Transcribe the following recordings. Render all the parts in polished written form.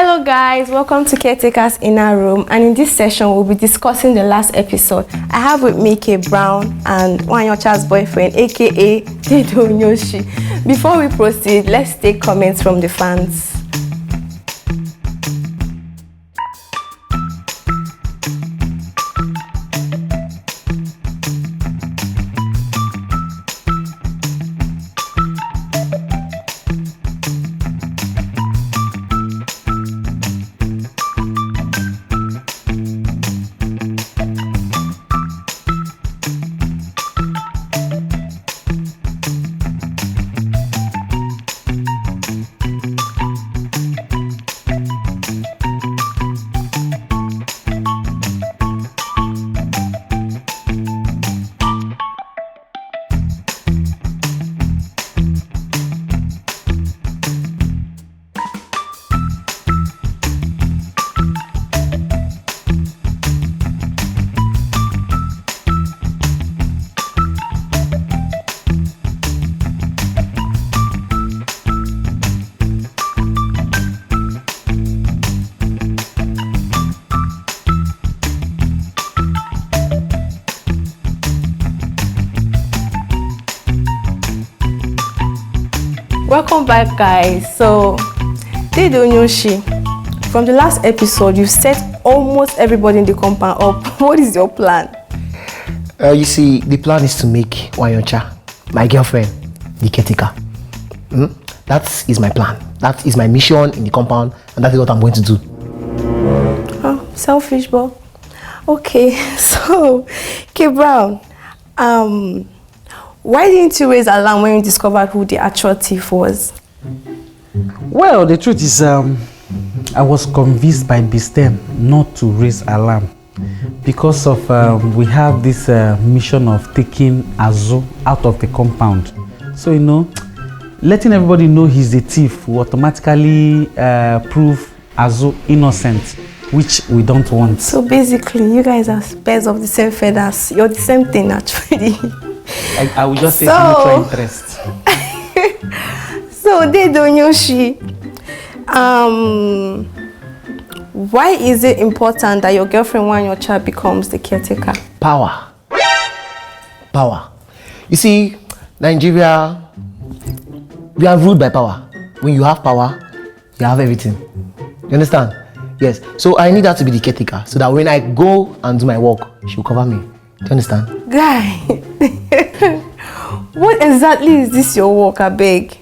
Hello guys, welcome to Caretaker's Inner Room, and in this session we'll be discussing the last episode. I have with me K Brown and Wanyocha's boyfriend aka Dedo Nyoshi. Before we proceed, let's take comments from the fans. Welcome back guys. So Dedo Nyoshi, from the last episode you've set almost everybody in the compound up. What is your plan? You see, the plan is to make Wanyocha, my girlfriend, the caretaker. That is my plan. That is my mission in the compound, and that is what I'm going to do. Oh, selfish, but okay. So K Brown, why didn't you raise alarm when you discovered who the actual thief was? Well, the truth is, I was convinced by Bisten not to raise alarm because of we have this mission of taking Azu out of the compound. So, you know, letting everybody know he's the thief will automatically prove Azu innocent, which we don't want. So basically, you guys are birds of the same feathers. You're the same thing actually. I will just say mutual interest. So Dedo Nyoshi, why is it important that your girlfriend Wanyocha becomes the caretaker? Power. You see, Nigeria, we are ruled by power. When you have power, you have everything. You understand? Yes. So I need her to be the caretaker so that when I go and do my work, she'll cover me. Do you understand? Guy, what exactly is this your work, I beg?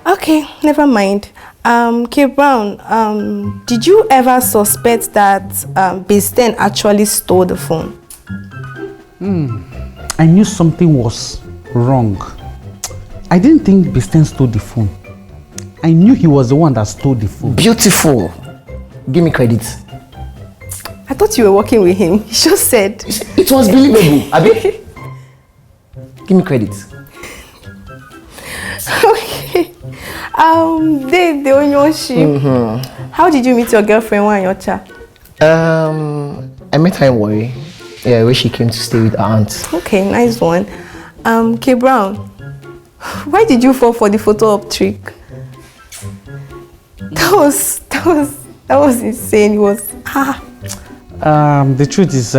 Okay, never mind. K Brown, did you ever suspect that Bisten actually stole the phone? I knew something was wrong. I didn't think Bisten stole the phone. I knew he was the one that stole the phone. Beautiful. Give me credit. I thought you were working with him. He just said. It was believable. Abi? Give me credit. Okay. Dedo Nyoshi, how did you meet your girlfriend Wanyocha? I met her in Warri. Yeah, where she came to stay with her aunt. Okay, nice one. K Brown, why did you fall for the photo op trick? That was insane. It was the truth is,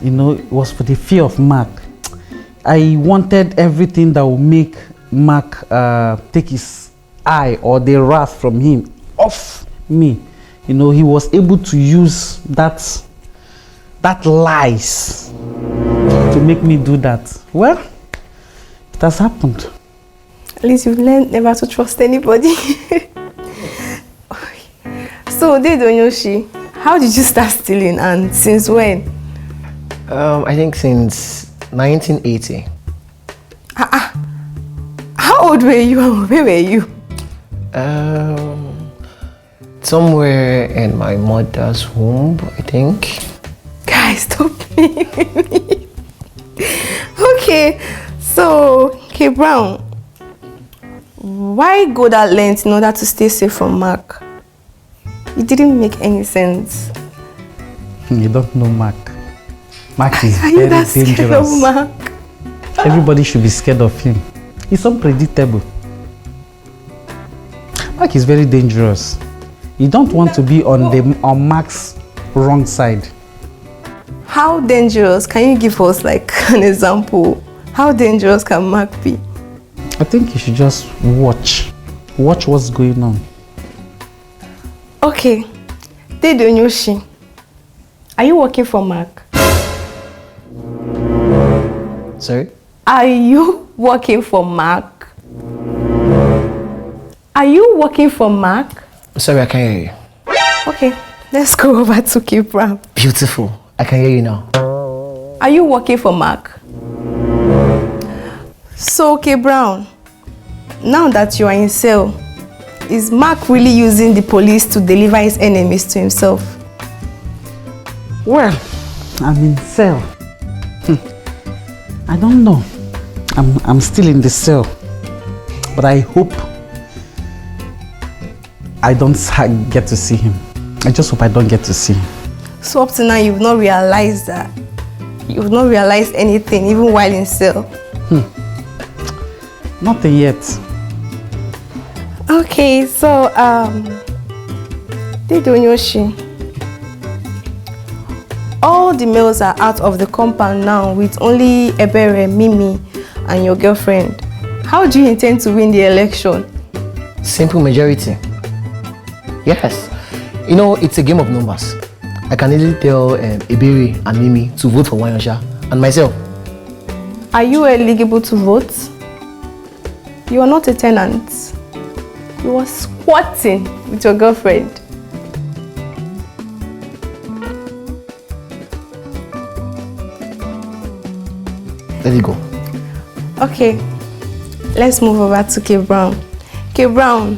you know, it was for the fear of Mark. I wanted everything that would make Mark take his eye or the wrath from him off me. You know, he was able to use that lies to make me do that. Well, it has happened. At least you've learned never to trust anybody. So, Dedo Nyoshi, how did you start stealing and since when? I think since 1980. How old were you and where were you? Somewhere in my mother's womb, I think. Guys, stop playing with me. Okay, so K Brown, why go that length in order to stay safe from Mark? It didn't make any sense. You don't know Mark. Mark is Are you very that scared dangerous. of Mark? Everybody should be scared of him. It's unpredictable. Mark is very dangerous. You don't want to be on Mark's wrong side. How dangerous? Can you give us like an example? How dangerous can Mark be? I think you should just watch what's going on. Okay, Dedonyoshi, are you working for Mark? Sorry? Are you working for Mark? Are you working for Mark? Sorry, I can't hear you. Okay, let's go over to K Brown. Beautiful. I can hear you now. Are you working for Mark? So, K Brown, now that you are in cell, is Mark really using the police to deliver his enemies to himself? Well, I'm in cell. I don't know. I'm still in the cell. But I hope I don't get to see him. I just hope I don't get to see him. So up to now, you've not realized that? You've not realized anything, even while in cell? Nothing yet. Okay, so, Dedonyoshi, all the males are out of the compound now with only Ebere, Mimi, and your girlfriend. How do you intend to win the election? Simple majority. Yes. You know, it's a game of numbers. I can easily tell Ebere and Mimi to vote for Wanyosha and myself. Are you eligible to vote? You are not a tenant. You are squatting with your girlfriend. Let it go. Okay, let's move over to K Brown. K Brown,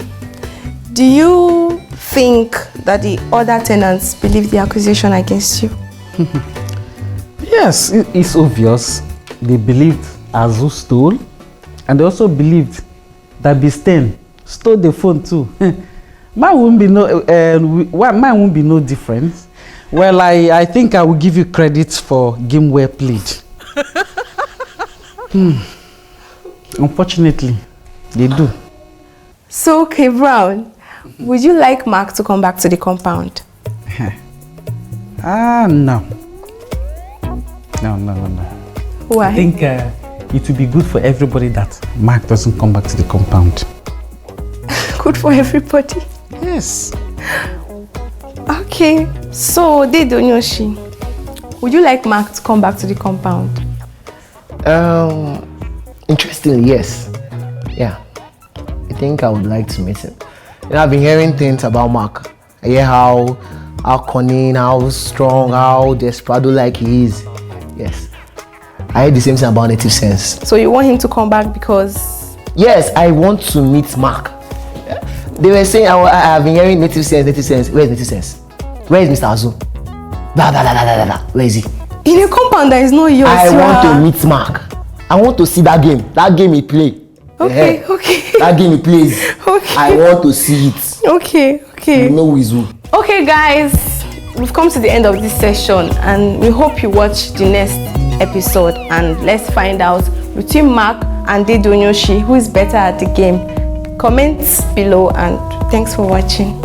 do you think that the other tenants believe the accusation against you? Yes, it's obvious. They believed Azu stole, and they also believed that Bisten stole the phone too. Mine won't be no difference. Well, I think I will give you credit for game well played. Unfortunately, they do. So, K Brown, would you like Mark to come back to the compound? No. No. Why? I think it would be good for everybody that Mark doesn't come back to the compound. Good for everybody. Yes. Okay, so Dedonyoshi, would you like Mark to come back to the compound? Interestingly, yes. Yeah. I think I would like to meet him. You know, I've been hearing things about Mark. I hear how cunning, how strong, how desperado-like he is. Yes. I heard the same thing about Native Sense. So you want him to come back because... Yes, I want to meet Mark. They were saying, I've been hearing Native Sense. Where is Native Sense? Where is Mr. Azu? Blah, blah, blah, blah, blah, blah. Where is he? In a compound that is not yours. I want to meet Mark. I want to see that game. That game he play. Okay, okay. That game he plays. Okay. I want to see it. Okay. You know who is who. Okay, guys. We've come to the end of this session and we hope you watch the next episode and let's find out between Mark and Dedonyoshi who is better at the game. Comments below and thanks for watching.